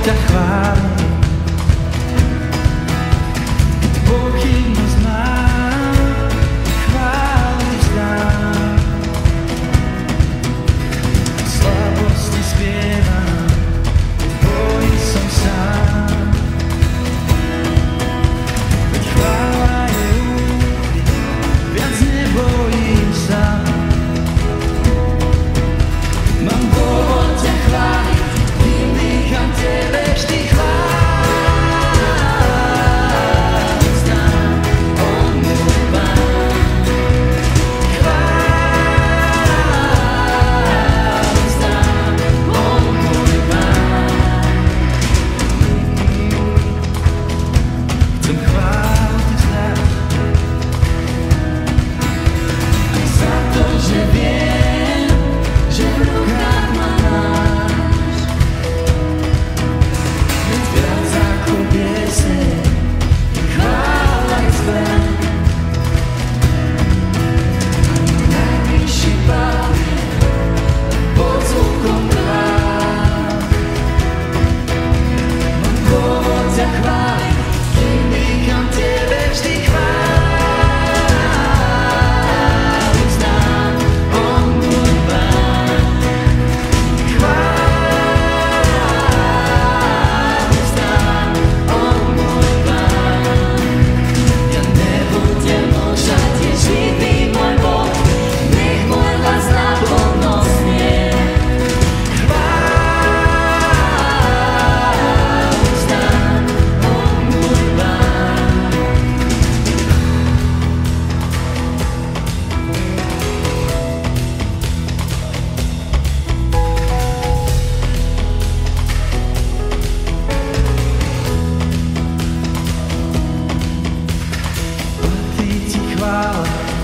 ťa chválim. Pochybnosť mám, chválu vzdám. V slabosti spievam, v boji som sám. Veď chvála je úprimná, viac nebojím sa. Mám dôvod ťa chváliť, vydýcham tebe vždy chválu.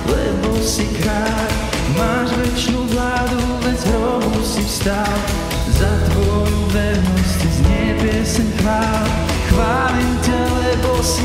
Lebo si kráľ, máš večnú vládu, veď z hrobu si vstal. Za tvoju vernosť znie pieseň chvál. Chválim ťa, lebo si